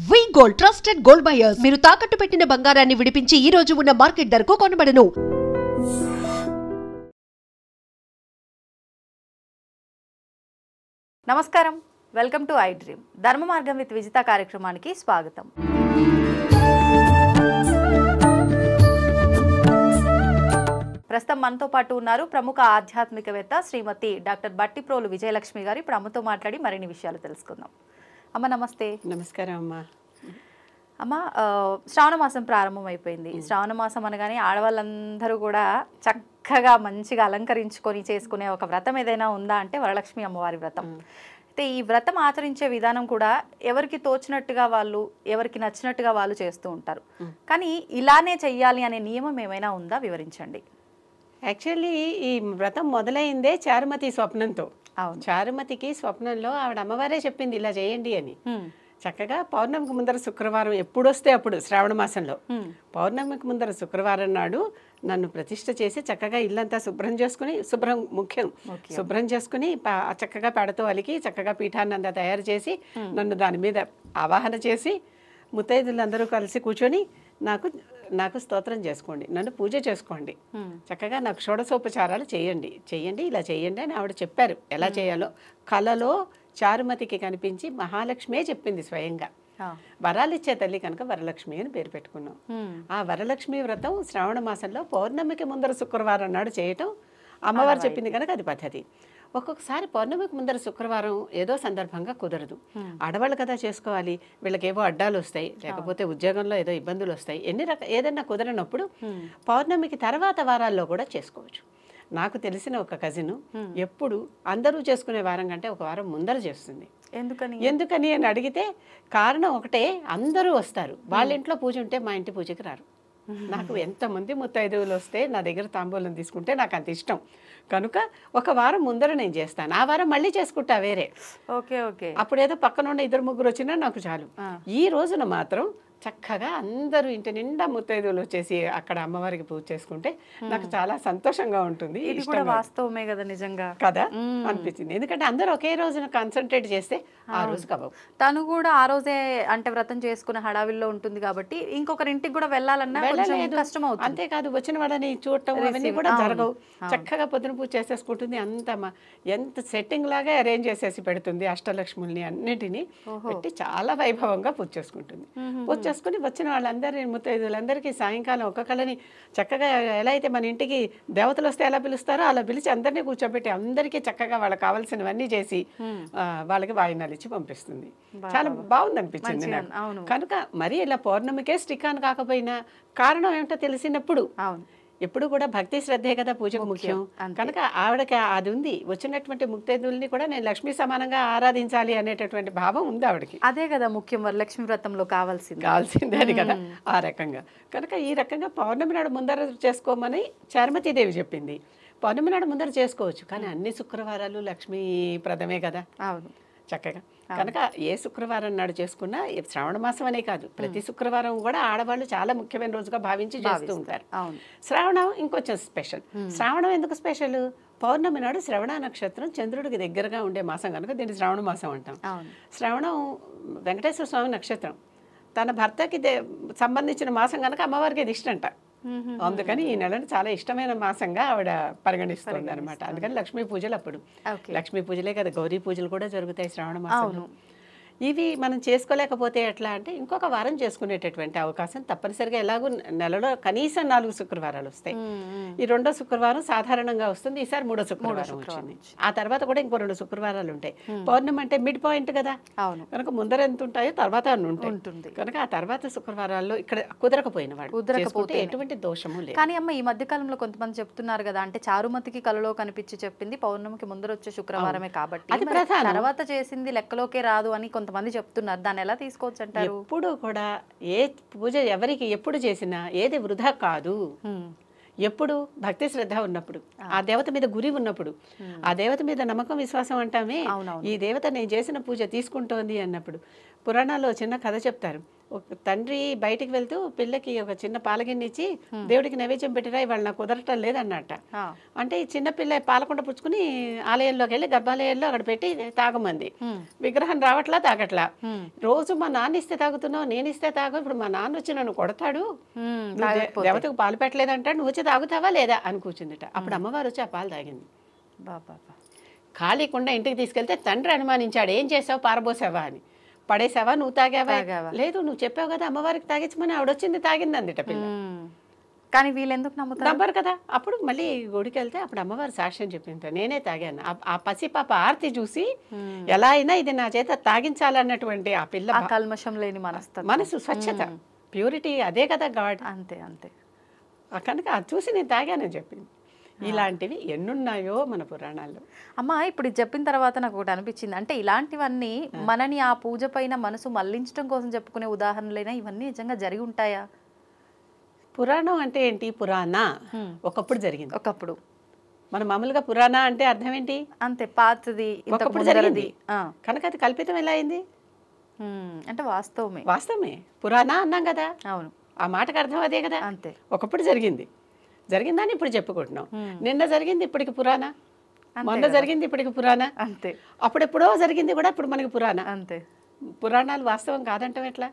వి gold trusted gold buyers మీరు తాకట్టు పెట్టిన బంగారాన్ని విడిపించి ఈ రోజు ఉన్న మార్కెట్ ధరకు కొనబడను. నమస్కారం, వెల్కమ్ టు ఐ డ్రీమ్. ధర్మ మార్గం విత్ విజిత కార్యక్రమానికి స్వాగతం. ప్రస్తుతం మనతో పాటు ఉన్నారు ప్రముఖ ఆధ్యాత్మికవేత్త శ్రీమతి డాక్టర్ బట్టిప్రోలు విజయలక్ష్మి గారు. ఇప్పుడు అమ్మతో మాట్లాడి మరిన్ని విషయాలు తెలుసుకుందాం. అమ్మ నమస్తే. నమస్కారం అమ్మ. అమ్మ, శ్రావణ మాసం ప్రారంభం అయిపోయింది. శ్రావణ మాసం అనగానే ఆడవాళ్ళందరూ కూడా చక్కగా మంచిగా అలంకరించుకొని చేసుకునే ఒక వ్రతం ఏదైనా ఉందా అంటే వరలక్ష్మి అమ్మవారి వ్రతం. అయితే ఈ వ్రతం ఆచరించే విధానం కూడా ఎవరికి తోచినట్టుగా వాళ్ళు, ఎవరికి నచ్చినట్టుగా వాళ్ళు చేస్తూ ఉంటారు. కానీ ఇలానే చెయ్యాలి అనే నియమం ఏమైనా ఉందా, వివరించండి. యాక్చువల్లీ ఈ వ్రతం మొదలైందే చారుమతి స్వప్నంతో. అవును, చారుమతికి స్వప్నంలో ఆవిడ అమ్మవారే చెప్పింది ఇలా చేయండి అని. చక్కగా పౌర్ణమికి ముందర శుక్రవారం ఎప్పుడొస్తే అప్పుడు శ్రావణ మాసంలో పౌర్ణమికి ముందర శుక్రవారం నాడు నన్ను ప్రతిష్ఠ చేసి చక్కగా ఇల్లంతా శుభ్రం చేసుకుని, శుభ్రం చేసుకుని చక్కగా పెడతో అలికి చక్కగా పీఠాన్ని అంతా తయారు చేసి నన్ను దాని మీద ఆవాహన చేసి ముత్తైదులందరూ కలిసి కూర్చొని నాకు స్తోత్రం చేసుకోండి, నన్ను పూజ చేసుకోండి, చక్కగా నాకు షోడశోపచారాలు చేయండి ఇలా చేయండి అని ఆవిడ చెప్పారు. ఎలా చేయాలో కలలో చారుమతికి కనిపించి మహాలక్ష్మే చెప్పింది స్వయంగా. వరాలు ఇచ్చే తల్లి కనుక వరలక్ష్మి అని పేరు పెట్టుకున్నాం. ఆ వరలక్ష్మి వ్రతం శ్రావణ మాసంలో పౌర్ణమికి ముందర శుక్రవారం నాడు చేయటం అమ్మవారు చెప్పింది కనుక అది పద్ధతి. ఒక్కొక్కసారి పౌర్ణమికి ముందర శుక్రవారం ఏదో సందర్భంగా కుదరదు. ఆడవాళ్ళు కదా చేసుకోవాలి, వీళ్ళకేవో అడ్డాలు వస్తాయి, లేకపోతే ఉద్యోగంలో ఏదో ఇబ్బందులు వస్తాయి, ఏదైనా కుదరనప్పుడు పౌర్ణమికి తర్వాత వారాల్లో కూడా చేసుకోవచ్చు. నాకు తెలిసిన ఒక కజిన్ ఎప్పుడు అందరూ చేసుకునే వారం కంటే ఒక వారం ముందర చేస్తుంది. ఎందుకని అని అడిగితే కారణం ఒకటే, అందరూ వస్తారు. వాళ్ళ ఇంట్లో పూజ ఉంటే మా ఇంటి పూజకి రారు. నాకు ఎంతమంది ముత్తైదువులు వస్తే నా దగ్గర తాంబూలం తీసుకుంటే నాకు అంత ఇష్టం కనుక ఒక వారం ముందర నేను చేస్తాను. ఆ వారం మళ్ళీ చేసుకుంటా వేరే. అప్పుడేదో పక్కన ఉన్న 2-3 వచ్చినా నాకు చాలు. ఈ రోజున మాత్రం చక్కగా అందరూ ఇంటి నిండా ముత్తైదువులు వచ్చేసి అక్కడ అమ్మవారికి పూజ చేసుకుంటే నాకు చాలా సంతోషంగా ఉంటుంది. ఇది కూడా వాస్తవమే కదా, నిజంగా కదా అనిపించింది. ఎందుకంటే అందరూ ఒకే రోజున కాన్సన్ట్రేట్ చేస్తే ఆ రోజు కవ్వవు. తను కూడా ఆ రోజే అంటే వ్రతం చేసుకున్న హడావిల్లో ఉంటుంది కాబట్టి ఇంకొకరింటికి కూడా వెళ్ళాలన్నా కష్టం అవుతుంది. అంతేకాదు వచ్చిన వాళ్ళని చూడటం అవన్నీ కూడా జరగవు. చక్కగా పొద్దున పూజ చేసేసుకుంటుంది. ఎంత సెట్టింగ్ లాగా అరేంజ్ చేసేసి పెడుతుంది. అష్టలక్ష్ముల్ని అన్నిటినీ పెట్టి చాలా వైభవంగా పూజ చేసుకుంటుంది. పూజ చేసుకుని వచ్చిన వాళ్ళందరినీ ముత్తైదులందరికీ సాయంకాలం ఒక్కొక్కళ్ళని చక్కగా ఎలా అయితే మన ఇంటికి దేవతలు వస్తే ఎలా పిలుస్తారో అలా పిలిచి అందరినీ కూర్చోబెట్టి అందరికీ చక్కగా వాళ్ళకి కావాల్సినవన్నీ చేసి వాళ్ళకి వాయినాలు ఇచ్చి పంపిస్తుంది. చాలా బాగుంది అనిపించింది నాకు. కనుక మరి ఇలా పౌర్ణమికే స్టిక్ ఆన్ కాకపోయినా కారణం ఏమిటో తెలిసినప్పుడు ఎప్పుడు కూడా భక్తి శ్రద్ధే కదా పూజకు ముఖ్యం కనుక ఆవిడకి అది ఉంది. వచ్చినటువంటి ముక్తేదుల్ని కూడా నేను లక్ష్మీ సమానంగా ఆరాధించాలి అనేటటువంటి భావం ఉంది ఆవిడకి. అదే కదా ముఖ్యం వరలక్ష్మి వ్రతంలో కావాల్సిందే అది కదా. ఆ రకంగా కనుక ఈ రకంగా పౌర్ణమి నాడు ముందర చేసుకోమని చారుమతీదేవి చెప్పింది. పౌర్ణమి నాడు ముందర చేసుకోవచ్చు, కానీ అన్ని శుక్రవారాలు లక్ష్మీప్రదమే కదా. అవును, చక్కగా కనుక ఏ శుక్రవారం నాడు చేసుకున్నా శ్రావణ మాసం అనే కాదు, ప్రతి శుక్రవారం కూడా ఆడవాళ్ళు చాలా ముఖ్యమైన రోజుగా భావించి చేస్తూ ఉంటారు. శ్రావణం ఇంకొంచెం స్పెషల్. శ్రావణం ఎందుకు స్పెషల్? పౌర్ణమి నాడు శ్రవణ నక్షత్రం చంద్రుడికి దగ్గరగా ఉండే మాసం కనుక దీన్ని శ్రావణ మాసం అంటాం. శ్రావణం వెంకటేశ్వర స్వామి నక్షత్రం, తన భర్తకి సంబంధించిన మాసం కనుక అమ్మవారికి ఇది ఇష్టంట. అందుకని ఈ నెలను చాలా ఇష్టమైన మాసంగా ఆవిడ పరిగణిస్తుంది అనమాట. అందుకని లక్ష్మీ పూజలు అప్పుడు లక్ష్మీ పూజలే కదా, గౌరీ పూజలు కూడా జరుగుతాయి శ్రావణ మాసంలో. ఇవి మనం చేసుకోలేకపోతే ఎట్లా అంటే ఇంకొక వారం చేసుకునేటటువంటి అవకాశం తప్పనిసరిగా ఎలాగో నెలలో కనీసం 4 శుక్రవారాలు వస్తాయి. ఈ 2వ శుక్రవారం సాధారణంగా వస్తుంది, ఈసారి 3వ శుక్రవారం వచ్చింది. ఆ తర్వాత కూడా ఇంకో 2 శుక్రవారాలు ఉంటాయి. పౌర్ణమి అంటే మిడ్ పాయింట్ కదా, కనుక ముందర ఎంత ఉంటాయో తర్వాత ఉంటుంది. కనుక ఆ తర్వాత శుక్రవారాల్లో ఇక్కడ కుదరకపోయిన వాడు ఎటువంటి దోషము లేదు. కానీ అమ్మ, ఈ మధ్య కాలంలో కొంతమంది చెప్తున్నారు కదా, అంటే చారుమతికి కలలో కనిపించి చెప్పింది పౌర్ణమికి ముందర వచ్చే శుక్రవారమే కాబట్టి అది తర్వాత చేసింది లెక్కలోకే రాదు అని కొంతమంది చెప్తున్నారు. దాన్ని ఎలా తీసుకోవచ్చు అంటారు? ఎప్పుడు కూడా ఏ పూజ ఎవరికి ఎప్పుడు చేసినా ఏది వృధా కాదు. ఎప్పుడు భక్తి శ్రద్ధ ఉన్నప్పుడు, ఆ దేవత మీద గురి ఉన్నప్పుడు, ఆ దేవత మీద నమ్మకం విశ్వాసం అంటామే, ఈ దేవత నేను చేసిన పూజ తీసుకుంటోంది అన్నప్పుడు. పురాణాల్లో చిన్న కథ చెప్తారు. ఒక తండ్రి బయటికి వెళ్తూ పిల్లకి ఒక చిన్న పాలగిన్నె ఇచ్చి దేవుడికి నైవేద్యం పెట్టిరా ఇవాళ నాకు కుదరటం లేదన్నట్ట. అంటే ఈ చిన్న పిల్ల పాలకుండ పుచ్చుకుని ఆలయంలోకి వెళ్ళి గర్భాలయంలో అక్కడ పెట్టి తాగమంది. విగ్రహం రావట్లా తాగట్లా. రోజు మా నాన్న ఇస్తే తాగుతున్నావు, నేను ఇస్తే తాగు, ఇప్పుడు మా నాన్న వచ్చి నన్ను కొడతాడు, దేవతకు పాలు పెట్టలేదంటాడు, నువ్వు వచ్చి తాగుతావా లేదా అని కూర్చుందిట. అప్పుడు అమ్మవారు వచ్చి ఆ పాలు తాగింది. ఖాళీ కుండ ఇంటికి తీసుకెళ్తే తండ్రి అనుమానించాడు, ఏం చేసావు, పారబోసావా అని. పడేసావా, నువ్వు తాగావా? లేదు, నువ్వు చెప్పావు కదా అమ్మవారికి తాగించమని, ఆవిడొచ్చింది తాగింది అందిట పిల్ల. కానీ వీళ్ళు ఎందుకు నమ్మరు కదా. అప్పుడు మళ్ళీ గుడికి వెళ్తే అప్పుడు అమ్మవారు సాక్ష్యం చెప్పింది, నేనే తాగాను. ఆ పసిపాప ఆర్తి చూసి ఎలా అయినా ఇది నా చేత తాగించాలన్నటువంటి ఆ పిల్ల కల్మషం లేని మనసు స్వచ్ఛత, ప్యూరిటీ, అదే కదా గాడ్. అంతే అంతే. కనుక అది చూసి నేను తాగానని చెప్పింది. ఇలాంటివి ఎన్నున్నాయో మన పురాణాల్లో. అమ్మ ఇప్పుడు చెప్పిన తర్వాత నాకు ఒకటి అనిపించింది, అంటే ఇలాంటివన్నీ మనని ఆ పూజ పైన మనసు మళ్లించడం కోసం చెప్పుకునే ఉదాహరణలైనా ఇవన్నీ నిజంగా జరిగి ఉంటాయా? పురాణం అంటే ఏంటి? పురాణ ఒకప్పుడు జరిగింది. ఒకప్పుడు మన మామూలుగా పురాణ అంటే అర్థం ఏంటి? అంతే, పాతది, ఒకప్పుడు జరిగింది. కనుక అది కల్పితం ఎలా అయింది? అంటే వాస్తవమే. వాస్తవమే, పురాణ అన్నాం కదా. అవును, ఆ మాటకు అర్థం అదే కదా. అంతే. ఒకప్పుడు జరిగింది, జరిగిందని ఇప్పుడు చెప్పుకుంటున్నాం. నిన్న జరిగింది ఇప్పటికి పురాణ, మొన్న జరిగింది ఇప్పటికి పురాణ, అంతే. అప్పుడెప్పుడో జరిగింది కూడా ఇప్పుడు మనకి పురాణ. అంతే. పురాణాలు వాస్తవం కాదంటాం ఎట్లా?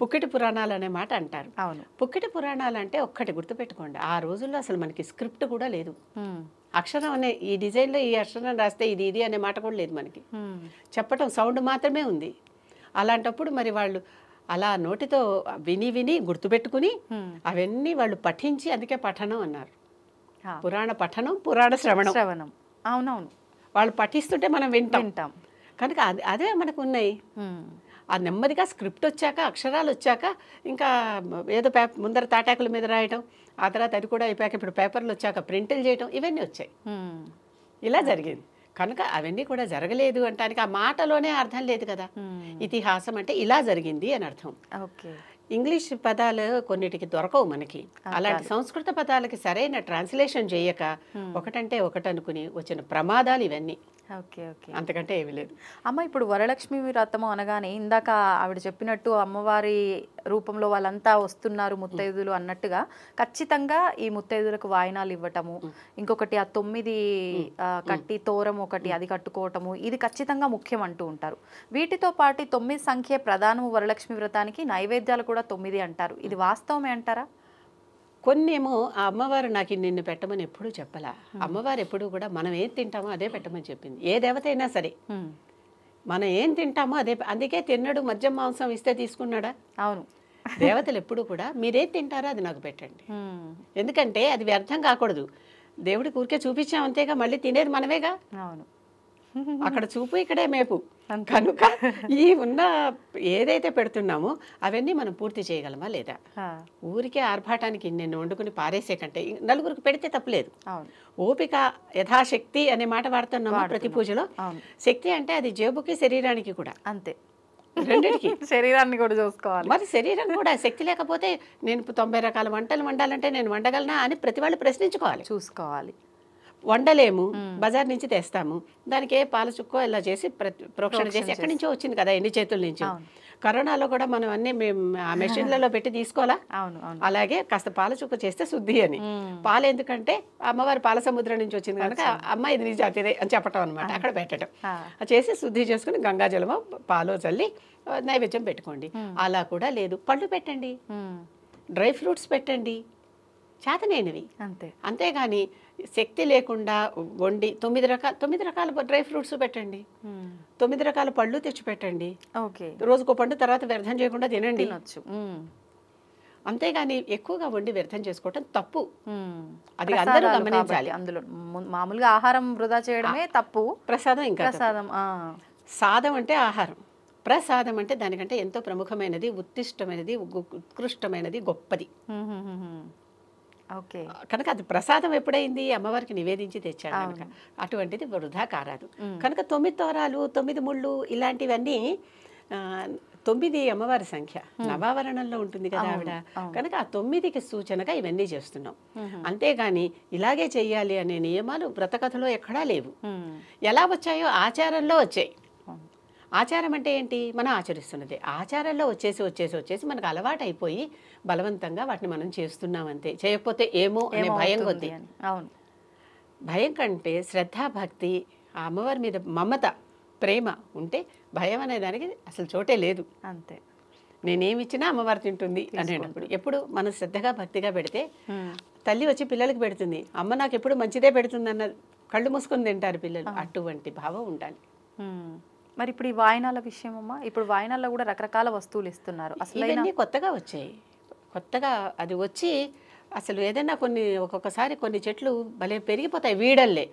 పుక్కిటి పురాణాలు అనే మాట అంటారు. అవును. పుక్కిటి పురాణాలు అంటే ఒక్కటి గుర్తుపెట్టుకోండి, ఆ రోజుల్లో అసలు మనకి స్క్రిప్ట్ కూడా లేదు. అక్షరం అనే ఈ డిజైన్లో ఈ అక్షరం రాస్తే ఇది ఇది అనే మాట కూడా లేదు మనకి. చెప్పటం సౌండ్ మాత్రమే ఉంది. అలాంటప్పుడు మరి వాళ్ళు అలా నోటితో విని విని గుర్తుపెట్టుకుని అవన్నీ వాళ్ళు పఠించి, అందుకే పఠనం అన్నారు. పురాణ పఠనం, పురాణ శ్రవణం. అవునవును, వాళ్ళు పఠిస్తుంటే మనం వింటాం. కనుక అదే మనకు ఉన్నాయి. ఆ నెమ్మదిగా స్క్రిప్ట్ వచ్చాక, అక్షరాలు వచ్చాక, ఇంకా ఏదో ముందర తాటాకుల మీద రాయటం, ఆ తర్వాత అది కూడా అయిపోయాక ఇప్పుడు పేపర్లు వచ్చాక ప్రింట్లు చేయటం, ఇవన్నీ వచ్చాయి. ఇలా జరిగింది. కనుక అవన్నీ కూడా జరగలేదు అంటానికి ఆ మాటలోనే అర్థం లేదు కదా. ఇతిహాసం అంటే ఇలా జరిగింది అని అర్థం. ఇంగ్లీష్ పదాలు కొన్నిటికి దొరకవు మనకి. అలాంటి సంస్కృత పదాలకి సరైన ట్రాన్స్లేషన్ చేయక ఒకటంటే ఒకటి అనుకుని వచ్చిన ప్రమాదాలు ఇవన్నీ. ఓకే ఓకే, అంతకంటే ఏమీ లేదు. అమ్మ ఇప్పుడు వరలక్ష్మి వ్రతము అనగానే ఇందాక ఆవిడ చెప్పినట్టు అమ్మవారి రూపంలో వాళ్ళంతా వస్తున్నారు ముత్తైదులు అన్నట్టుగా ఖచ్చితంగా ఈ ముత్తైదులకు వాయినాలు ఇవ్వటము, ఇంకొకటి ఆ 9 కట్టి తోరం ఒకటి అది కట్టుకోవటము, ఇది ఖచ్చితంగా ముఖ్యం అంటూ ఉంటారు. వీటితో పాటు 9 సంఖ్య ప్రధానము వరలక్ష్మి వ్రతానికి, నైవేద్యాలు కూడా 9 అంటారు. ఇది వాస్తవమే అంటారా? కొన్నేమో ఆ అమ్మవారు నాకు నిన్ను పెట్టమని ఎప్పుడూ చెప్పలా. అమ్మవారు ఎప్పుడూ కూడా మనం ఏం తింటామో అదే పెట్టమని చెప్పింది. ఏ దేవత అయినా సరే మనం ఏం తింటామో అదే. అందుకే తిన్నాడు మద్యం మాంసం ఇస్తే తీసుకున్నాడా? అవును. దేవతలు ఎప్పుడు కూడా మీరేం తింటారో అది నాకు పెట్టండి, ఎందుకంటే అది వ్యర్థం కాకూడదు. దేవుడికి ఊరికే చూపించాం అంతేగా, మళ్ళీ తినేది మనమేగా. అవును, అక్కడ చూపు ఇక్కడే మేపు. కనుక ఈ ఉన్న ఏదైతే పెడుతున్నామో అవన్నీ మనం పూర్తి చేయగలమా లేదా? ఊరికే ఆర్భాటానికి నేను వండుకుని పారేసే కంటే నలుగురికి పెడితే తప్పులేదు. ఓపిక, యథాశక్తి అనే మాట వాడుతున్నాము ప్రతి పూజలో. శక్తి అంటే అది జేబుకి శరీరానికి కూడా అంతే, రెండిటికి. శరీరాన్ని కూడా చూసుకోవాలి. మరి శరీరం కూడా శక్తి లేకపోతే నేను 90 రకాల వంటలు వండాలంటే నేను వండగలనా అని ప్రతి వాళ్ళు ప్రశ్నించుకోవాలి, చూసుకోవాలి. వండలేము, బజార్ నుంచి తెస్తాము, దానికి ఏ పాల చుక్కో ఇలా చేసి ప్రోక్షణ చేసి ఎక్కడి నుంచో వచ్చింది కదా, ఎన్ని చేతుల నుంచి. కరోనాలో కూడా మనం అన్ని ఆ మెషిన్లలో పెట్టి తీసుకోవాలా? అలాగే కాస్త పాల చుక్క చేస్తే శుద్ధి అని. పాలు ఎందుకంటే అమ్మవారి పాల సముద్రం నుంచి వచ్చింది కనుక అమ్మ ఇది నీ జాతిదే అని చెప్పటం అనమాట. అక్కడ పెట్టడం చేసి శుద్ధి చేసుకుని గంగాజలమో పాలో చల్లి నైవేద్యం పెట్టుకోండి. అలా కూడా లేదు, పళ్ళు పెట్టండి, డ్రై ఫ్రూట్స్ పెట్టండి, చేతనైనవి అంతే. అంతేగాని శక్తి లేకుండా వండి 9 రకాల డ్రై ఫ్రూట్స్ పెట్టండి, 9 రకాల పళ్ళు తెచ్చి పెట్టండి. రోజుకో పండు తర్వాత వ్యర్థం చేయకుండా తినండి. అంతేగాని ఎక్కువగా వండి వ్యర్థం చేసుకోవటం తప్పు. అది అందరూ గమనించాలి. అందులో మామూలుగా ఆహారం వృధా చేయడమే తప్పు. ప్రసాదం ఇంకా ప్రసాదం. సాదం అంటే ఆహారం, ప్రసాదం అంటే దానికంటే ఎంతో ప్రముఖమైనది, ఉత్తిష్టమైనది, ఉత్కృష్టమైనది, గొప్పది. కనుక అది ప్రసాదం ఎప్పుడైంది? అమ్మవారికి నివేదించి తెచ్చాడు కనుక అటువంటిది వృధా కారాదు. కనుక 9 తోరాలు, 9 ముళ్ళు ఇలాంటివన్నీ 9 అమ్మవారి సంఖ్య. నవావరణంలో ఉంటుంది కదా ఆవిడ, కనుక ఆ 9కి సూచనగా ఇవన్నీ చేస్తున్నాం. అంతేగాని ఇలాగే చెయ్యాలి అనే నియమాలు వ్రతకథలో ఎక్కడా లేవు. ఎలా వచ్చాయో ఆచారంలో వచ్చాయి. ఆచారం అంటే ఏంటి? మనం ఆచరిస్తున్నది. ఆచారంలో వచ్చేసి మనకు అలవాటు అయిపోయి బలవంతంగా వాటిని మనం చేస్తున్నాం అంతే. చేయకపోతే ఏమో అనే భయం కొద్ది. అవును. భయం కంటే శ్రద్ధ, భక్తి, ఆ అమ్మవారి మీద మమత, ప్రేమ ఉంటే భయం అనే దానికి అసలు చోటే లేదు. అంతే. నేనేమిచ్చినా అమ్మవారు తింటుంది అనేటప్పుడు ఎప్పుడు మనం శ్రద్ధగా భక్తిగా పెడితే తల్లి వచ్చి పిల్లలకి పెడుతుంది. అమ్మ నాకు ఎప్పుడు మంచిదే పెడుతుంది అన్న కళ్ళు మూసుకొని తింటారు పిల్లలు. అటువంటి భావం ఉండాలి. మరి ఇప్పుడు ఈ వాయినాల విషయం అమ్మా, ఇప్పుడు వాయినాల్లో కూడా రకరకాల వస్తువులు ఇస్తున్నారు. అసలు ఇవన్నీ కొత్తగా వచ్చాయి. కొత్తగా అది వచ్చి అసలు ఏదైనా ఒక్కొక్కసారి కొన్ని చెట్లు భలే పెరిగిపోతాయి వీడల్లే.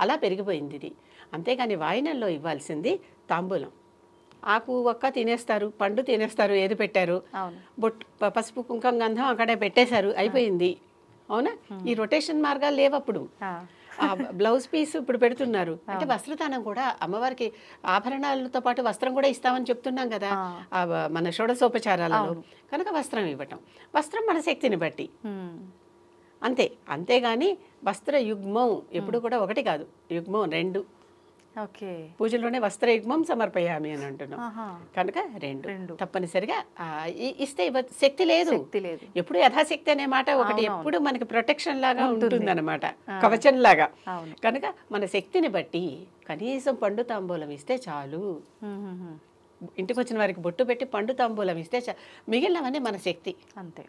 అలా పెరిగిపోయింది ఇది. అంతేగాని వాయినల్లో ఇవ్వాల్సింది తాంబూలం. ఆకు ఒక్క తినేస్తారు, పండు తినేస్తారు, ఏది పెట్టారు, పసుపు కుంకుమ గంధం అక్కడే పెట్టేశారు, అయిపోయింది. అవునా? ఈ రొటేషన్ మార్గాలు లేవప్పుడు. బ్లౌజ్ పీస్ ఇప్పుడు పెడుతున్నారు అంటే వస్త్రదానం కూడా అమ్మవారికి ఆభరణాలతో పాటు వస్త్రం కూడా ఇస్తామని చెప్తున్నాం కదా మన షోడశోపచారాలలో. కనుక వస్త్రం ఇవ్వటం, వస్త్రం మన శక్తిని బట్టి అంతే. అంతేగాని వస్త్ర యుగ్మం ఎప్పుడు కూడా ఒకటి కాదు, యుగ్మం 2. పూజలోనే వస్త్ర యుగ్మం సమర్పయామి అని అంటున్నాం కనుక 2 తప్పనిసరిగా ఇస్తే శక్తి లేదు. ఎప్పుడు యథాశక్తి అనే మాట ఒకటి ఎప్పుడు మనకి ప్రొటెక్షన్ లాగా ఉంటుంది అనమాట, కవచం లాగా. కనుక మన శక్తిని బట్టి కనీసం పండు తాంబూలం ఇస్తే చాలు. ఇంటికి వచ్చిన వారికి బొట్టు పెట్టి పండు తాంబూలం ఇస్తే మిగిలినవన్నీ మన శక్తి అంతే.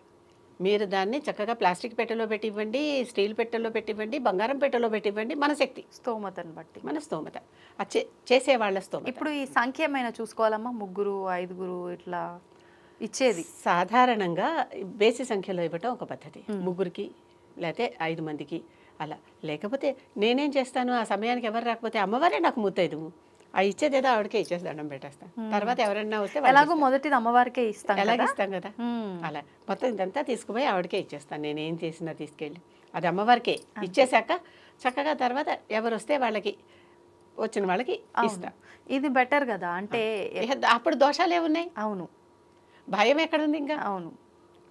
మీరు దాన్ని చక్కగా ప్లాస్టిక్ పెట్టెలో పెట్టి ఇవ్వండి, స్టీల్ పెట్టెలో పెట్టి ఇవ్వండి, బంగారం పెట్టెలో పెట్టి ఇవ్వండి, మన శక్తి స్తోమతను బట్టి, మన స్తోమత, చేసే వాళ్ళ స్తోమత. ఇప్పుడు ఈ సంఖ్యమైన చూసుకోవాలమ్మా, 3, 5 ఇట్లా ఇచ్చేది సాధారణంగా బేసి సంఖ్యలో ఇవ్వటం ఒక పద్ధతి. 3కి లేకపోతే 5 మందికి అలా. లేకపోతే నేనేం చేస్తాను, ఆ సమయానికి ఎవరు రాకపోతే అమ్మవారే నాకు ముత్తైదు, ఆ ఇచ్చేదేదో ఆవిడకే ఇచ్చేసి దండం పెట్టేస్తాం. తర్వాత ఎవరైనా వస్తే ఎలాగో మొదటిది అమ్మవారికే ఇస్తాం, ఎలాగ ఇస్తాం కదా, అలా మొత్తం ఇదంతా తీసుకుపోయి ఆవిడకే ఇచ్చేస్తాను. నేనేం చేసినా తీసుకెళ్ళి అది అమ్మవారికే ఇచ్చేసాక చక్కగా తర్వాత ఎవరు వస్తే వాళ్ళకి, వచ్చిన వాళ్ళకి ఇస్తా. ఇది బెటర్ కదా. అంటే అప్పుడు దోషాలు ఏమున్నాయి? అవును. భయం ఎక్కడుంది ఇంకా? అవును,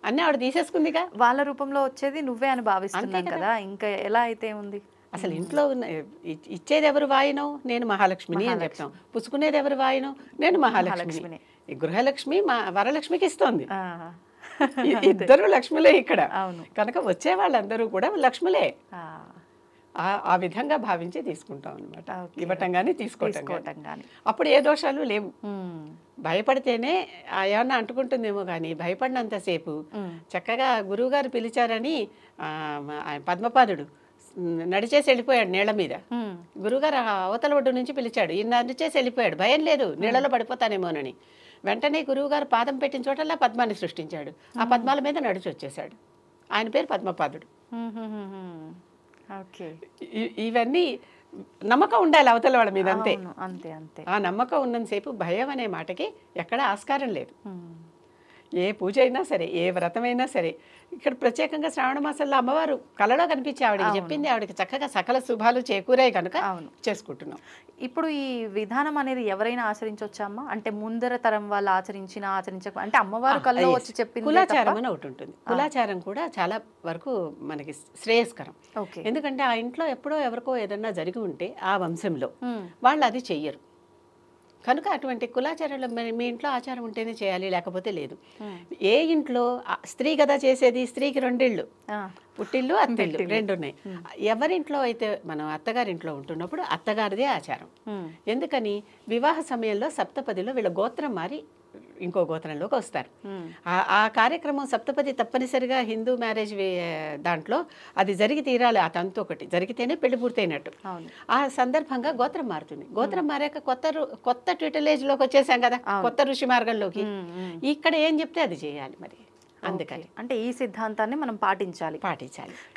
అన్నీ ఆవిడ తీసేసుకుందిగా. వాళ్ళ రూపంలో వచ్చేది నువ్వే అని భావిస్తున్నాం కదా, ఇంకా ఎలా అయితే ఉంది. అసలు ఇంట్లో ఉన్న ఇచ్చేది ఎవరు వాయినో, నేను మహాలక్ష్మిని అని చెప్తాం. పుచ్చుకునేది ఎవరు వాయినో, నేను మహాలక్ష్మిని. ఈ గృహలక్ష్మి వరలక్ష్మికి ఇస్తోంది. ఇద్దరు లక్ష్ములే ఇక్కడ. కనుక వచ్చే వాళ్ళందరూ కూడా లక్ష్ములే. ఆ విధంగా భావించి తీసుకుంటాం అనమాట. ఇవ్వటం కానీ తీసుకోవటం కానీ. అప్పుడు ఏ దోషాలు లేవు. భయపడితేనే ఏమన్నా అంటుకుంటుందేమో కానీ భయపడినంతసేపు చక్కగా గురువుగారు పిలిచారని పద్మపాదుడు నడిచేసి వెళ్ళిపోయాడు నీళ్ల మీద. గురువుగారు అవతల ఒడ్డు నుంచి పిలిచాడు, ఈయన నడిచేసి వెళ్ళిపోయాడు, భయం లేదు నీళ్లలో పడిపోతానేమోనని. వెంటనే గురువుగారు పాదం పెట్టిన చోటల్లా పద్మాన్ని సృష్టించాడు, ఆ పద్మాల మీద నడిచి వచ్చేసాడు. ఆయన పేరు పద్మపాదుడు. ఇవన్నీ నమ్మకం ఉండాలి అవతల వాళ్ళ మీద, అంతే. ఆ నమ్మకం ఉన్నంతసేపు భయం అనే మాటకి ఎక్కడ ఆస్కారం లేదు. ఏ పూజ అయినా సరే, ఏ వ్రతమైనా సరే. ఇక్కడ ప్రత్యేకంగా శ్రావణ మాసంలో అమ్మవారు కళలో కనిపించి ఆవిడకి చెప్పింది, ఆవిడకి చక్కగా సకల శుభాలు చేకూరాయి కనుక చేసుకుంటున్నాం. ఇప్పుడు ఈ విధానం అనేది ఎవరైనా ఆచరించవచ్చా అమ్మ? అంటే ముందర తరం వాళ్ళు ఆచరించక అంటే అమ్మవారు కళ్ళలో వచ్చి చెప్పింది. కులాచారం అని ఒకటి ఉంటుంది. కులాచారం కూడా చాలా వరకు మనకి శ్రేయస్కరం. ఎందుకంటే ఆ ఇంట్లో ఎప్పుడో ఎవరికో ఏదన్నా జరిగి ఉంటే ఆ వంశంలో వాళ్ళు అది చెయ్యరు కనుక అటువంటి కులాచారంలో మీ ఇంట్లో ఆచారం ఉంటేనే చేయాలి, లేకపోతే లేదు. ఏ ఇంట్లో స్త్రీ కదా చేసేది, స్త్రీకి 2 ఇళ్ళు, పుట్టిల్లు అత్తిల్లు 2 ఉన్నాయి. ఎవరింట్లో అయితే మనం అత్తగారింట్లో ఉంటున్నప్పుడు అత్తగారిదే ఆచారం. ఎందుకని వివాహ సమయంలో సప్తపదిలో వీళ్ళ గోత్రం మారి ఇంకో గోత్రంలోకి వస్తారు. ఆ కార్యక్రమం సప్తపది తప్పనిసరిగా హిందూ మ్యారేజ్ దాంట్లో అది జరిగి తీరాలి. ఆ తంతు ఒకటి జరిగితేనే పెళ్లి పూర్తయినట్టు. ఆ సందర్భంగా గోత్రం మారుతుంది. గోత్రం మారాక కొత్త ట్యూటలేజ్ లోకి వచ్చేసాం కదా, కొత్త ఋషి మార్గంలోకి. ఇక్కడ ఏం చెప్తే అది చేయాలి. మరి అందుకని అంటే ఈ సిద్ధాంతాన్ని మనం పాటించాలి.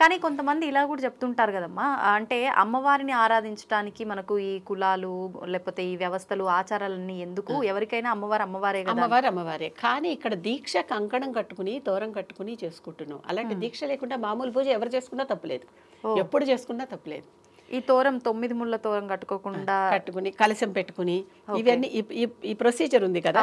కానీ కొంతమంది ఇలా కూడా చెప్తుంటారు కదమ్మా, అంటే అమ్మవారిని ఆరాధించడానికి మనకు ఈ కులాలు లేకపోతే ఈ వ్యవస్థలు ఆచారాలన్నీ ఎందుకు, ఎవరికైనా అమ్మవారే. కానీ ఇక్కడ దీక్ష కంకణం కట్టుకుని తోరం కట్టుకుని చేసుకుంటున్నాం. అలాంటి దీక్ష లేకుండా మామూలు పూజ ఎవరు చేసుకున్నా తప్పులేదు, ఎప్పుడు చేసుకున్నా తప్పులేదు. ఈ తోరం 9 ముళ్ళ తోరం కట్టుకుని కలశం పెట్టుకుని ఇవన్నీ ఈ ప్రొసీజర్ ఉంది కదా,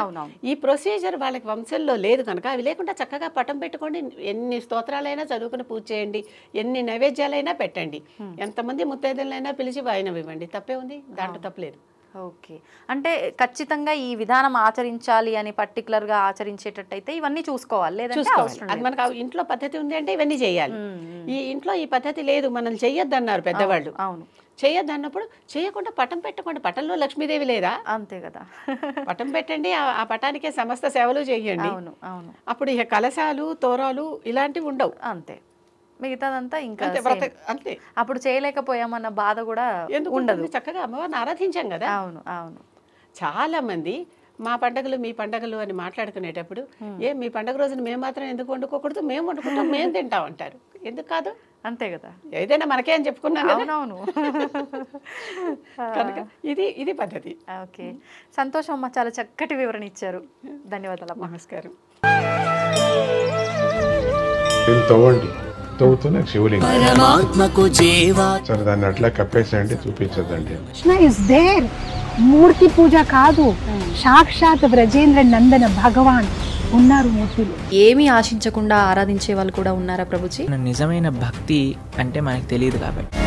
ఈ ప్రొసీజర్ వాళ్ళకి వంశంలో లేదు కనుక అవి లేకుండా చక్కగా పటం పెట్టుకోండి, ఎన్ని స్తోత్రాలైనా చదువుకుని పూజ చేయండి, ఎన్ని నైవేద్యాలైనా పెట్టండి, ఎంతమంది ముత్తైదులైనా పిలిచి వాయినం ఇవ్వండి, తప్పే ఉంది, దాంట్లో తప్పలేదు. ఓకే, అంటే ఖచ్చితంగా ఈ విధానం ఆచరించాలి అని పర్టికులర్ గా ఆచరించేటట్టయితే ఇవన్నీ చూసుకోవాలి, లేదంటే అవసరం అది మనకు ఇంట్లో పద్ధతి ఉంది అంటే ఇవన్నీ చేయాలి. ఈ ఇంట్లో ఈ పద్ధతి లేదు, మనం చెయ్యొద్దన్నారు పెద్దవాళ్ళు. అవును, చేయొద్దన్నప్పుడు చేయకుండా పటం పెట్టకుండా, పటంలో లక్ష్మీదేవి లేదా? అంతే కదా. పటం పెట్టండి, ఆ పటానికే సమస్త సేవలు చేయండి. అవును అవును, అప్పుడు ఇక కలశాలు తోరాలు ఇలాంటివి ఉండవు. అంతే, మిగతాదంతా ఇంకా అంతే. అప్పుడు చేయలేకపోయామన్న బాధ కూడా ఉండదు. చక్కగా అమ్మవారిని ఆరాధించాం కదా. అవును అవును. చాలా మంది మా పండగలు మీ పండగలు అని మాట్లాడుకునేటప్పుడు, మీ పండగ రోజున మేము మాత్రం ఎందుకు వండుకోకూడదు, మేము వండుకుంటాం, మేము తింటాం అంటారు. ఎందుకు కాదు? అంతే కదా, ఏదైనా మనకే అని చెప్పుకున్నాం. అవునవును. కనుక ఇది పద్ధతి. ఓకే, సంతోషం అమ్మ, చాలా చక్కటి వివరణ ఇచ్చారు. ధన్యవాదాలు. నమస్కారం. తవ్వండి, తవ్వుతూనే శివలింగం. పరమాత్మకు జీవా. సరే, దాన్ని అట్లా కప్పేసేయండి, చూపించదండి. Krishna is there. మూర్తి పూజ కాదు, సాక్షాత్ బ్రజేంద్ర నందన భగవాన్ ఉన్నారు మూర్తిలో. ఏమీ ఆశించకుండా ఆరాధించే వాళ్ళు కూడా ఉన్నారా ప్రభుజీ? నిజమైన భక్తి అంటే మనకు తెలియదు కాబట్టి